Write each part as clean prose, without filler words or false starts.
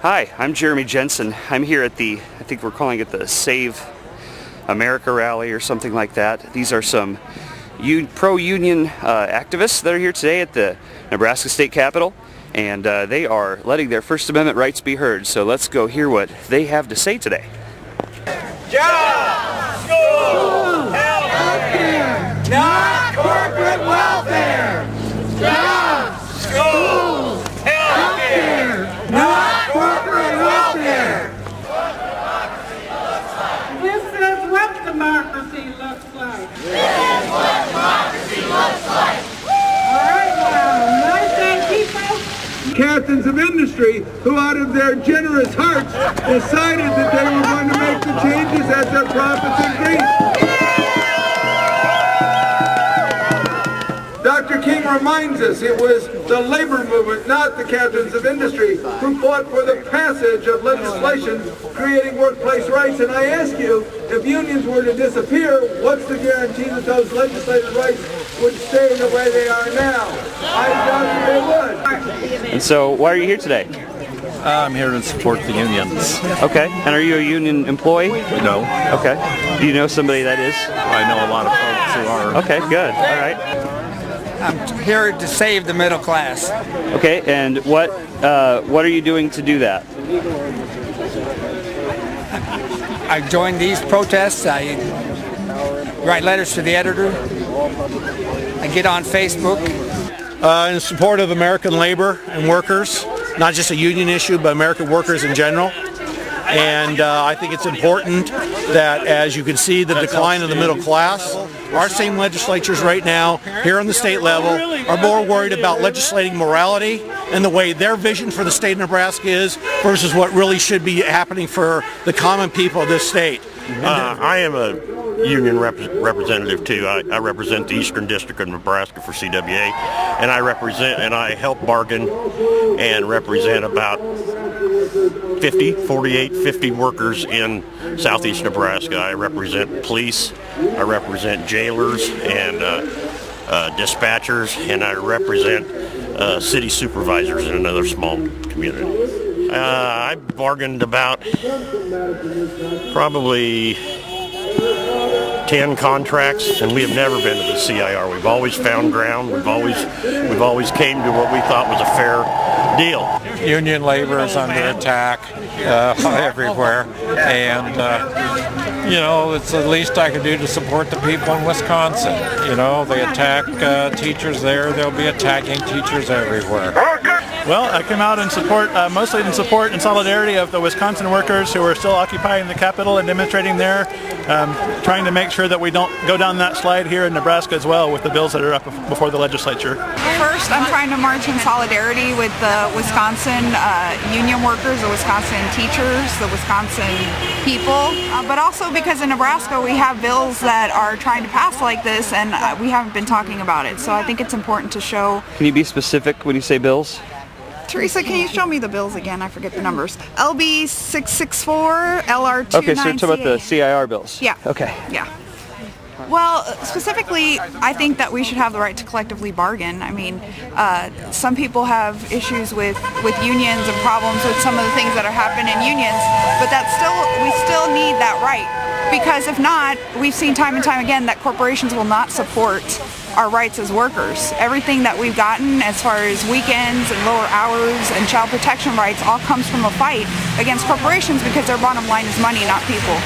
Hi, I'm Jeremy Jensen. I'm here at the, I think we're calling it the Save America rally or something like that. These are some pro-union activists that are here today at the Nebraska State Capitol, and they are letting their First Amendment rights be heard. So let's go hear what they have to say today. Jobs, schools, healthcare, not corporate welfare. Jobs, schools, healthcare, not corporate welfare. This is what democracy looks like. This is what democracy looks like. All right, now, nice day, people. Captains of industry who out of their generous hearts decided that they were going to make the changes as their profits increased. Dr. King reminds us it was the labor movement, not the captains of industry, who fought for the passage of legislation creating workplace rights. And I ask you, if unions were to disappear, what's the guarantee that those legislative rights would stay the way they are now? I doubt that they would. And so, why are you here today? I'm here to support the unions. Okay. And are you a union employee? No. Okay. Do you know somebody that is? I know a lot of folks who are. Okay, good. All right. I'm here to save the middle class. Okay, and what are you doing to do that? I joined these protests. I write letters to the editor. I get on Facebook. In support of American labor and workers, not just a union issue, but American workers in general. And I think it's important that, as you can see, the decline of the middle class, our same legislatures right now, here on the state level, are more worried about legislating morality and the way their vision for the state of Nebraska is versus what really should be happening for the common people of this state. I am a union representative too. I represent the Eastern District of Nebraska for CWA, and I help bargain and represent about 50 workers in southeast Nebraska. I represent police, I represent jailers and dispatchers, and I represent city supervisors in another small community. I bargained about probably 10 contracts, and we have never been to the CIR. We've always found ground. We've always came to what we thought was a fair deal. Union labor is under attack everywhere, and it's the least I can do to support the people in Wisconsin. They attack teachers there. They'll be attacking teachers everywhere. Well, I came out in support, mostly in support and solidarity of the Wisconsin workers who are still occupying the Capitol and demonstrating there, trying to make sure that we don't go down that slide here in Nebraska as well with the bills that are up before the legislature. First, I'm trying to march in solidarity with the Wisconsin union workers, the Wisconsin teachers, the Wisconsin people, but also because in Nebraska we have bills that are trying to pass like this, and we haven't been talking about it. So I think it's important to show. Can you be specific when you say bills? Teresa, can you show me the bills again? I forget the numbers. LB 664, LR 298. Okay, so you're talking about the CIR bills? Yeah. Okay. Yeah. Well, specifically, I think that we should have the right to collectively bargain. I mean, some people have issues with unions and problems with some of the things that are happening in unions, but we still need that right. Because if not, we've seen time and time again that corporations will not support our rights as workers. Everything that we've gotten as far as weekends and lower hours and child protection rights all comes from a fight against corporations because their bottom line is money, not people.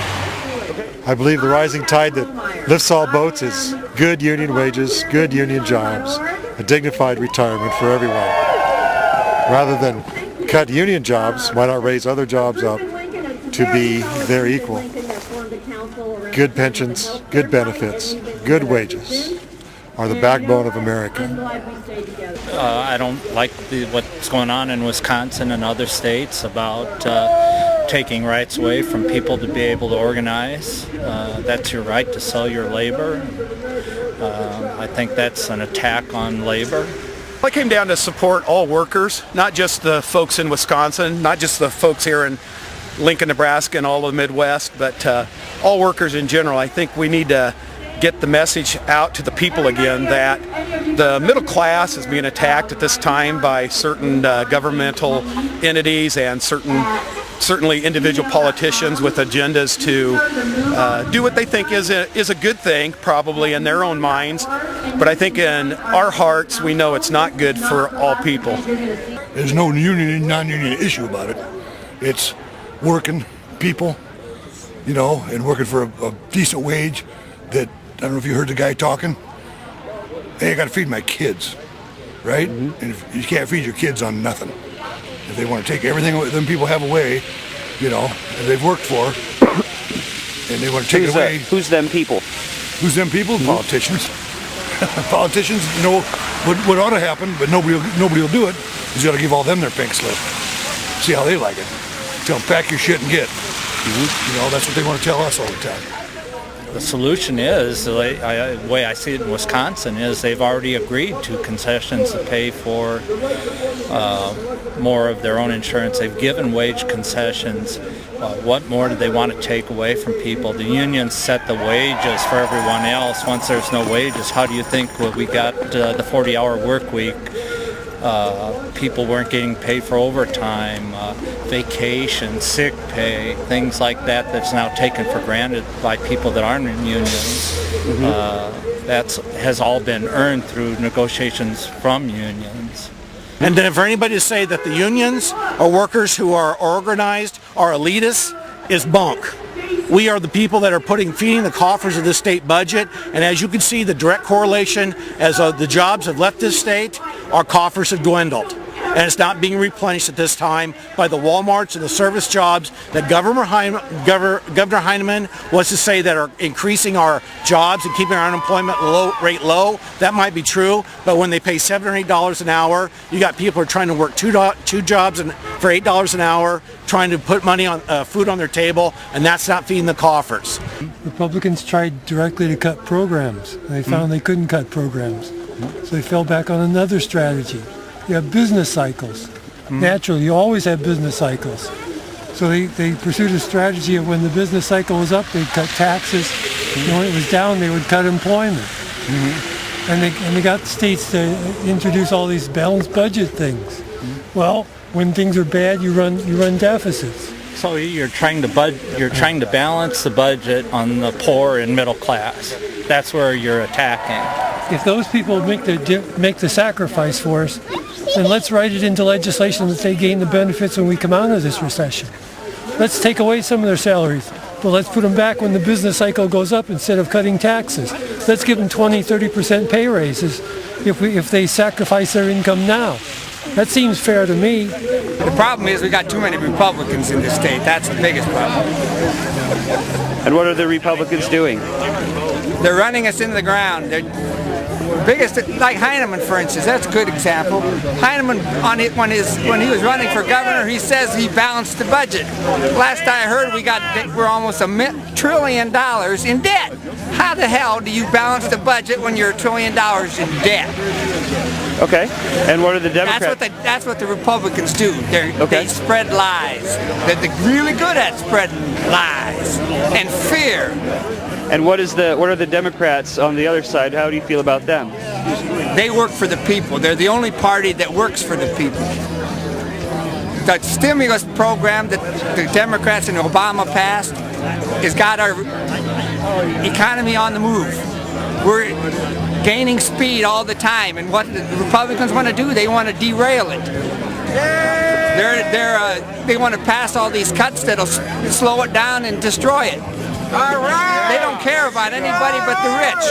I believe the rising tide that lifts all boats is good union wages, good union jobs, a dignified retirement for everyone. Rather than cut union jobs, why not raise other jobs up to be their equal? Good pensions, good benefits, good wages are the backbone of America. I don't like what's going on in Wisconsin and other states about taking rights away from people to be able to organize. That's your right to sell your labor. I think that's an attack on labor. I came down to support all workers, not just the folks in Wisconsin, not just the folks here in Lincoln, Nebraska and all of the Midwest, but all workers in general. I think we need to get the message out to the people again that the middle class is being attacked at this time by certain governmental entities and certainly individual politicians with agendas to do what they think is a good thing, probably in their own minds. But I think in our hearts we know it's not good for all people. There's no union and non-union issue about it. It's working people, you know, and working for a decent wage that, I don't know if you heard the guy talking. Hey, I got to feed my kids, right? And if you can't feed your kids on nothing. If they want to take everything them people have away, you know, that they've worked for, and they want to take it away. Who's them people? Who's them people? Politicians. Politicians, you know, what ought to happen, but nobody will do it, is you got to give all them their pink slip. See how they like it. Tell them, pack your shit and get. You know, that's what they want to tell us all the time. The solution is, the way I see it in Wisconsin, is they've already agreed to concessions to pay for more of their own insurance. They've given wage concessions. What more do they want to take away from people? The unions set the wages for everyone else. Once there's no wages, how do you think we got the 40-hour work week? People weren't getting paid for overtime, vacation, sick pay, things like that that's now taken for granted by people that aren't in unions. That has all been earned through negotiations from unions. And then for anybody to say that the unions or workers who are organized are elitists is bunk. We are the people that are feeding the coffers of the state budget, and as you can see, the direct correlation as the jobs have left this state, our coffers have dwindled. And it's not being replenished at this time by the Walmarts and the service jobs that Governor Heineman wants to say that are increasing our jobs and keeping our unemployment rate low. That might be true, but when they pay $7 or $8 an hour, you got people who are trying to work two jobs for $8 an hour, trying to put money on food on their table, and that's not feeding the coffers. Republicans tried directly to cut programs. They found they couldn't cut programs, so they fell back on another strategy. You have business cycles. Naturally, you always have business cycles. So they pursued a strategy of when the business cycle was up, they'd cut taxes. And when it was down, they would cut employment. And they got the states to introduce all these balanced budget things. Well, when things are bad, you run deficits. So you're trying to balance the budget on the poor and middle class. That's where you're attacking. If those people make the sacrifice for us, then let's write it into legislation that they gain the benefits when we come out of this recession. Let's take away some of their salaries, but let's put them back when the business cycle goes up instead of cutting taxes. Let's give them 20-30% pay raises if they sacrifice their income now. That seems fair to me. The problem is we got too many Republicans in this state. That's the biggest problem. And what are the Republicans doing? They're running us into the ground. They're biggest, like Heineman, for instance. That's a good example. Heineman, when he was running for governor, he says he balanced the budget. Last I heard, we're almost $1 trillion in debt. How the hell do you balance the budget when you're $1 trillion in debt? Okay. And what are the Democrats? That's what the Republicans do. They spread lies. They're really good at spreading lies and fear. And what are the Democrats on the other side? How do you feel about them? They work for the people. They're the only party that works for the people. The stimulus program that the Democrats and Obama passed has got our economy on the move. We're gaining speed all the time, and what the Republicans want to do, they want to derail it. They want to pass all these cuts that'll slow it down and destroy it. They don't care about anybody but the rich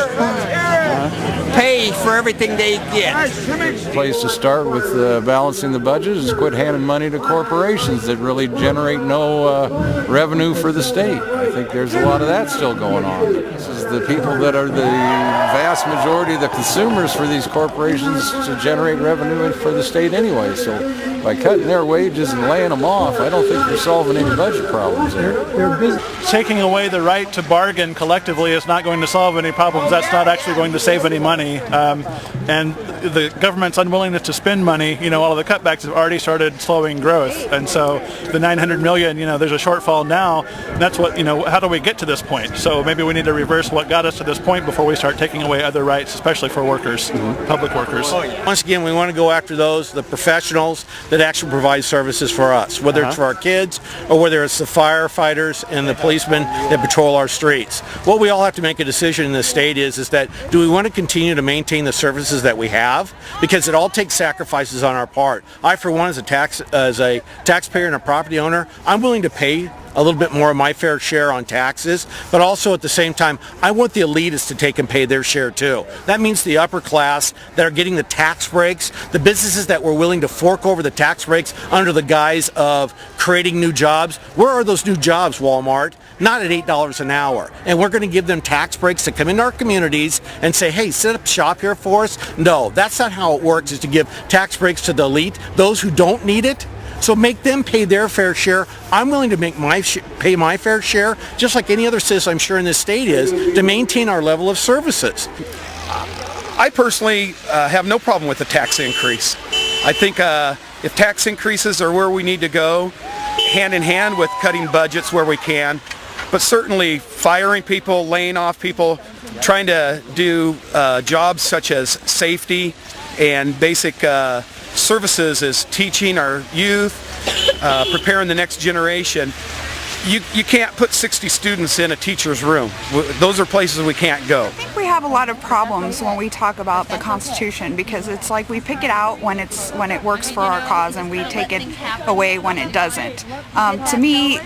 who pay for everything they get. The place to start with balancing the budget is quit handing money to corporations that really generate no revenue for the state. I think there's a lot of that still going on. This is the people that are the vast majority of the consumers for these corporations to generate revenue for the state anyway. So by cutting their wages and laying them off, I don't think you're solving any budget problems there. Taking away the right to bargain collectively is not going to solve any problems. That's not actually going to save any money. And the government's unwillingness to spend money, all of the cutbacks have already started slowing growth. And so the 900 million, there's a shortfall now. And that's what, how do we get to this point? So maybe we need to reverse what got us to this point before we start taking away other rights, especially for workers, public workers. Once again, we want to go after the professionals that actually provide services for us, whether it's for our kids or whether it's the firefighters and the policemen that patrol our streets. What we all have to make a decision in this state is that do we want to continue to maintain the services that we have? Because it all takes sacrifices on our part. I, for one, as a taxpayer and a property owner, I'm willing to pay a little bit more of my fair share on taxes, but also at the same time, I want the elitists to take and pay their share too. That means the upper class that are getting the tax breaks, the businesses that were willing to fork over the tax breaks under the guise of creating new jobs. Where are those new jobs, Walmart? Not at $8 an hour. And we're going to give them tax breaks to come into our communities and say, hey, set up shop here for us. No, that's not how it works, is to give tax breaks to the elite, those who don't need it. So make them pay their fair share. I'm willing to make pay my fair share, just like any other citizen I'm sure in this state is, to maintain our level of services. I personally have no problem with the tax increase. I think if tax increases are where we need to go, hand in hand with cutting budgets where we can, but certainly firing people, laying off people, trying to do jobs such as safety and basic services as teaching our youth, preparing the next generation. You can't put 60 students in a teacher's room. Those are places we can't go. I think we have a lot of problems when we talk about the Constitution, because it's like we pick it out when it works for our cause and we take it away when it doesn't. To me,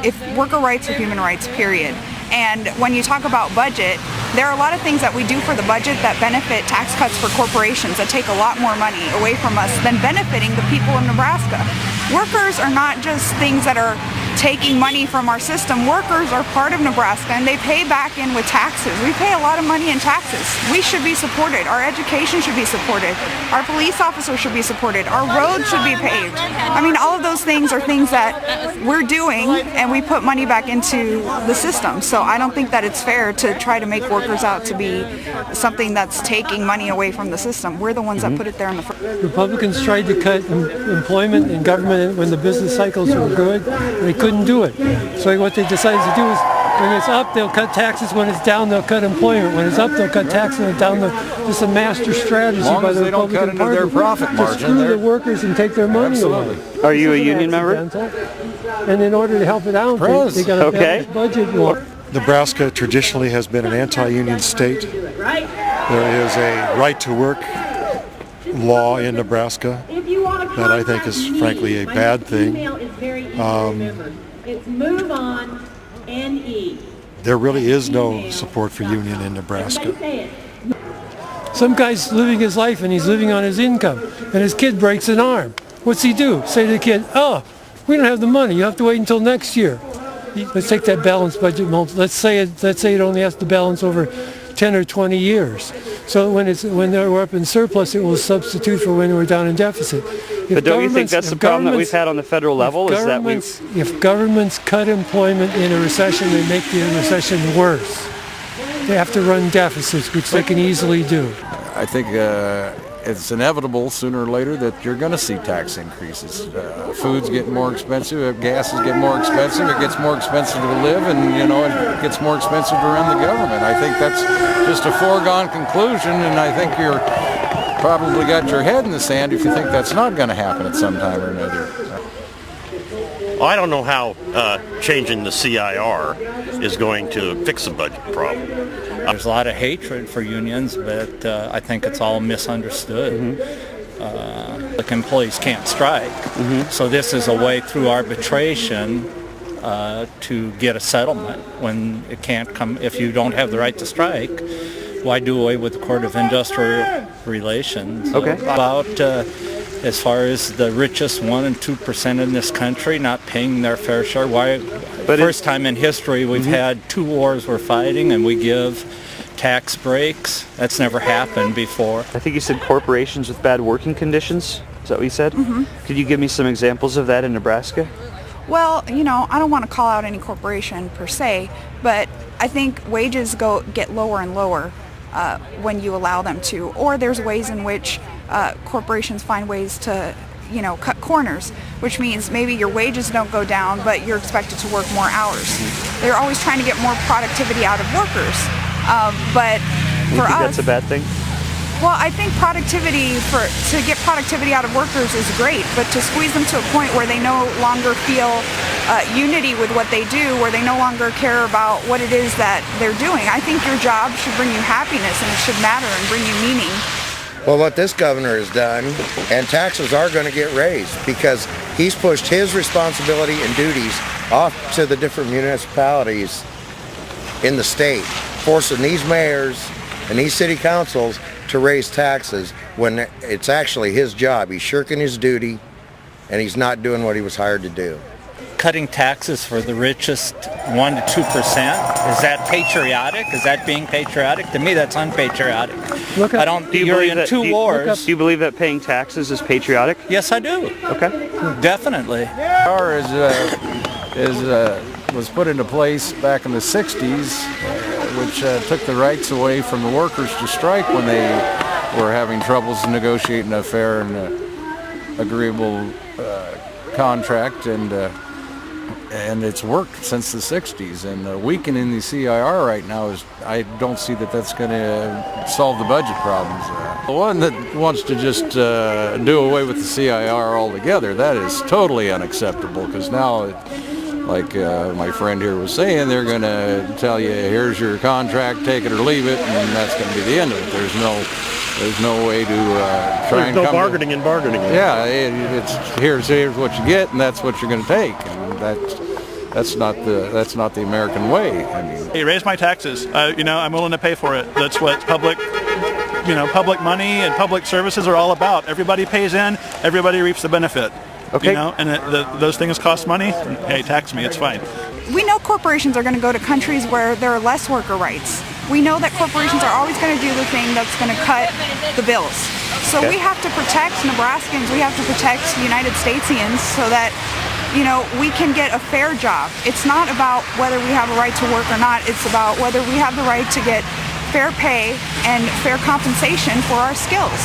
if worker rights are human rights, period. And when you talk about budget, there are a lot of things that we do for the budget that benefit tax cuts for corporations that take a lot more money away from us than benefiting the people of Nebraska. Workers are not just things that are taking money from our system. Workers are part of Nebraska and they pay back in with taxes. We pay a lot of money in taxes. We should be supported. Our education should be supported. Our police officers should be supported. Our roads should be paved. I mean, all of those things are things that we're doing and we put money back into the system. So I don't think that it's fair to try to make workers out to be something that's taking money away from the system. We're the ones that put it there in the first. Republicans tried to cut employment in government when the business cycles were good. They couldn't do it. So what they decided to do is when it's up, they'll cut taxes. When it's down, they'll cut employment. When it's up, they'll cut taxes. When it's down, just a master strategy by the Republican Party their profit margin, to screw the workers and take their money away. Are you a union member? And in order to help it out, they got a balanced budget more. Nebraska traditionally has been an anti-union state. There is a right-to-work law in Nebraska that I think is frankly a bad thing. There really is no support for union in Nebraska. Some guy's living his life and he's living on his income, and his kid breaks an arm. What's he do? Say to the kid, oh, we don't have the money, you have to wait until next year. Let's take that balanced budget. Let's say it only has to balance over 10 or 20 years. So when we're up in surplus, it will substitute for when we're down in deficit. But don't you think that's the problem that we've had on the federal level? Is that if governments cut employment in a recession, they make the recession worse. They have to run deficits, which they can easily do. I think it's inevitable sooner or later that you're going to see tax increases. Food's getting more expensive, gas is getting more expensive, it gets more expensive to live, and it gets more expensive to run the government. I think that's just a foregone conclusion, and I think you're probably got your head in the sand if you think that's not going to happen at some time or another. I don't know how changing the CIR is going to fix the budget problem. There's a lot of hatred for unions, but I think it's all misunderstood. Like employees can't strike, so this is a way through arbitration to get a settlement when it can't come. If you don't have the right to strike, why do away with the Court of Industrial Relations? About as far as the richest 1% and 2% in this country not paying their fair share. First time in history we've had 2 wars we're fighting and we give tax breaks. That's never happened before. I think you said corporations with bad working conditions. Is that what you said? Could you give me some examples of that in Nebraska? Well, you know, I don't want to call out any corporation per se, but I think wages get lower and lower when you allow them to. Or there's ways in which corporations find ways to, you know, cut corners, which means maybe your wages don't go down, but you're expected to work more hours. They're always trying to get more productivity out of workers. But for us, that's a bad thing? well, I think to get productivity out of workers is great, but to squeeze them to a point where they no longer feel unity with what they do, where they no longer care about what it is that they're doing. I think your job should bring you happiness and it should matter and bring you meaning. Well, what this governor has done, and taxes are going to get raised because he's pushed his responsibility and duties off to the different municipalities in the state, forcing these mayors and these city councils to raise taxes when it's actually his job. He's shirking his duty and he's not doing what he was hired to do. Cutting taxes for the richest 1 to 2%, is that patriotic? Is that being patriotic? To me, that's unpatriotic. You're in two wars. Do you believe that paying taxes is patriotic? Yes, I do. Okay. Definitely. Power was put into place back in the 60s, which took the rights away from the workers to strike when they were having troubles negotiating a fair and agreeable contract, and it's worked since the 60s. And weakening the CIR right now I don't see that that's going to solve the budget problems. The one that wants to just do away with the CIR altogether, that is totally unacceptable, because now, like my friend here was saying, they're going to tell you, here's your contract, take it or leave it, and that's going to be the end of it. There's no way to try and no bargaining and bargaining. Yeah, it's here's what you get, and that's what you're going to take, and that's not the American way. I mean, Hey, raise my taxes. You know, I'm willing to pay for it. That's what public money and public services are all about. Everybody pays in, everybody reaps the benefit. Okay. You know, and those things cost money. Hey, tax me, it's fine. We know corporations are going to go to countries where there are less worker rights. We know that corporations are always going to do the thing that's going to cut the bills. So we have to protect Nebraskans, we have to protect United Statesians so that, you know, we can get a fair job. It's not about whether we have a right to work or not, it's about whether we have the right to get fair pay and fair compensation for our skills.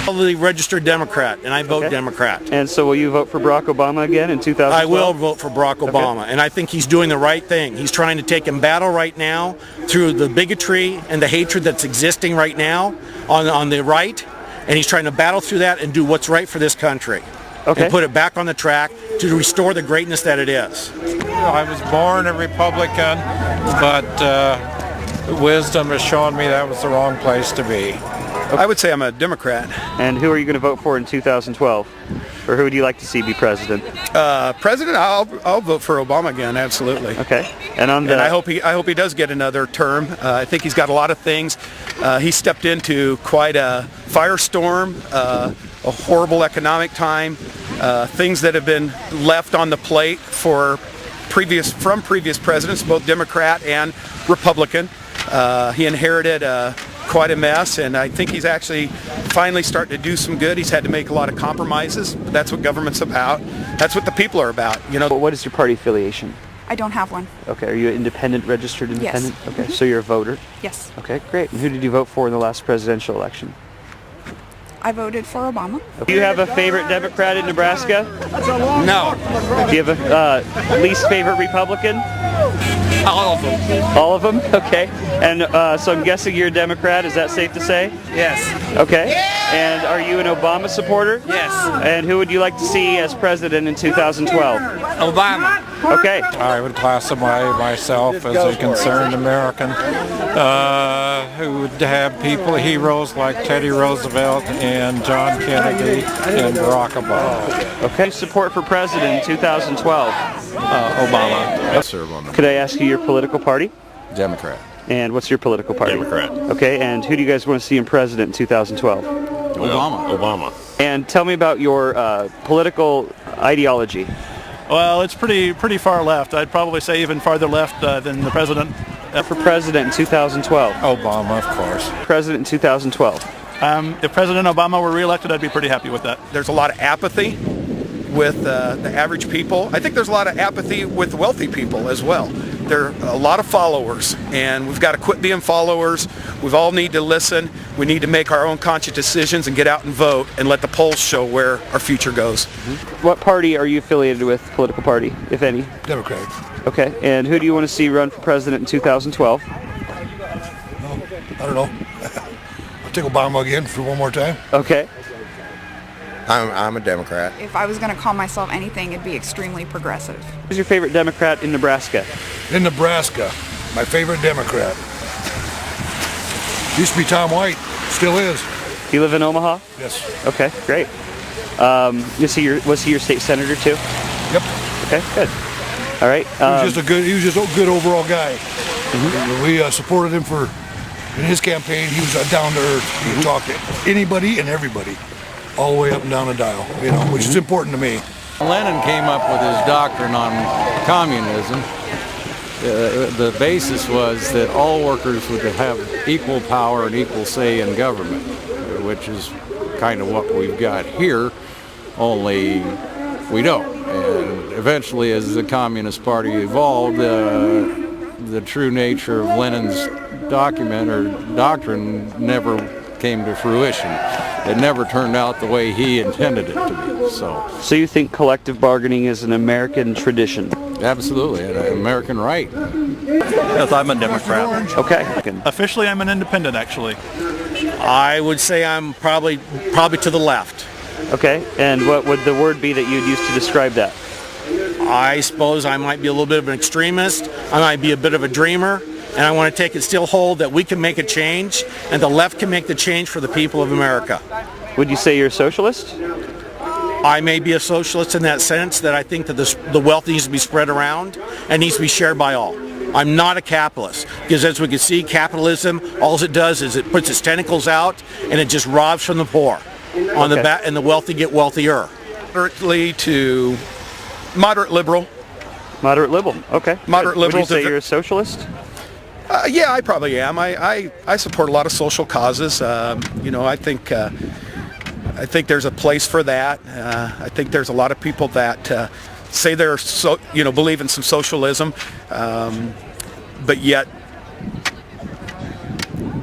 I'm a registered Democrat, and I vote Democrat. And so will you vote for Barack Obama again in 2012? I will vote for Barack Obama, and I think he's doing the right thing. He's trying to take in battle right now through the bigotry and the hatred that's existing right now on the right, and he's trying to battle through that and do what's right for this country. And put it back on the track to restore the greatness that it is. I was born a Republican, but wisdom has shown me that was the wrong place to be. I would say I'm a Democrat. And who are you going to vote for in 2012? Or who would you like to see be president? President, I'll vote for Obama again, absolutely. Okay. And I hope he does get another term. I think he's got a lot of things. He stepped into quite a firestorm, a horrible economic time, things that have been left on the plate from previous presidents, both Democrat and Republican. He inherited quite a mess, and I think he's actually finally starting to do some good. He's had to make a lot of compromises, but that's what government's about. That's what the people are about. You know. But what is your party affiliation? I don't have one. Okay, are you an independent, registered independent? Yes. Okay, so you're a voter? Yes. Okay, great. And who did you vote for in the last presidential election? I voted for Obama. Do you have a favorite Democrat in Nebraska? No. Do you have a least favorite Republican? All of them. All of them? Okay. And so I'm guessing you're a Democrat, is that safe to say? Yes. Okay. And are you an Obama supporter? Yes. And who would you like to see as president in 2012? Obama. Okay. I would classify myself as a concerned American who would have heroes like Teddy Roosevelt and John Kennedy and Barack Obama. Okay. Support for president in 2012? Obama. Yes, sir, Obama. Could I ask you your political party? Democrat. And what's your political party? Democrat. Okay, and who do you guys want to see in president in 2012? Obama. And tell me about your political ideology. Well, it's pretty far left. I'd probably say even farther left than the president. For president in 2012? Obama, of course. President in 2012? If President Obama were reelected, I'd be pretty happy with that. There's a lot of apathy with the average people. I think there's a lot of apathy with wealthy people as well. There are a lot of followers, and we've got to quit being followers. We all need to listen. We need to make our own conscious decisions and get out and vote and let the polls show where our future goes. What party are you affiliated with, political party, if any? Democratic. Okay, and who do you want to see run for president in 2012? I don't know. I'll take Obama again for one more time. Okay. I'm a Democrat. If I was going to call myself anything, it'd be extremely progressive. Who's your favorite Democrat in Nebraska? In Nebraska, my favorite Democrat used to be Tom White, still is. You live in Omaha? Yes. Okay, great. Was he your state senator too? Yep. Okay, good. All right. He was just a good overall guy. We supported him in his campaign. He was down to earth. He talked to anybody and everybody, all the way up and down the dial. Which is important to me. Lenin came up with his doctrine on communism. The basis was that all workers would have equal power and equal say in government, which is kind of what we've got here, only we don't. And eventually, as the Communist Party evolved, the true nature of Lenin's doctrine never came to fruition. It never turned out the way he intended it to be. So you think collective bargaining is an American tradition? Absolutely, an American right. Yes, I'm a Democrat. Okay. Officially, I'm an independent, actually. I would say I'm probably to the left. Okay, and what would the word be that you'd use to describe that? I suppose I might be a little bit of an extremist. I might be a bit of a dreamer. And I want to take it still hold that we can make a change and the left can make the change for the people of America. Would you say you're a socialist? I may be a socialist in that sense, that I think that the wealth needs to be spread around and needs to be shared by all. I'm not a capitalist, because as we can see, capitalism, all it does is it puts its tentacles out and it just robs from the poor. On the back, and the wealthy get wealthier. Moderately to moderate liberal. Moderate liberal, okay. Moderate liberal. Would you say you're a socialist? Yeah, I probably am. I support a lot of social causes. I think there's a place for that. I think there's a lot of people that say they're believe in some socialism, but yet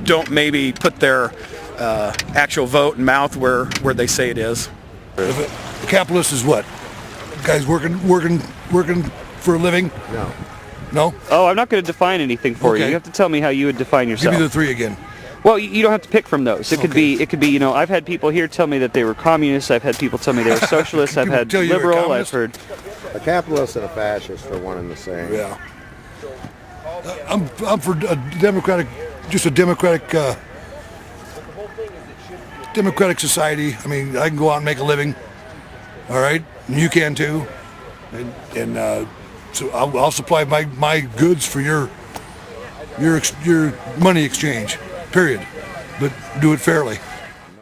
don't maybe put their actual vote and mouth where they say it is. A capitalist is what? Guys working for a living? No. No? Oh, I'm not going to define anything for you. You have to tell me how you would define yourself. Give me the three again. Well, you don't have to pick from those. It could be. I've had people here tell me that they were communists. I've had people tell me they were socialists. I've had liberal. I've heard. A capitalist and a fascist are one and the same. Yeah. I'm for a democratic society. I mean, I can go out and make a living. All right, and you can too. And so I'll supply my goods for your money exchange, period. But do it fairly.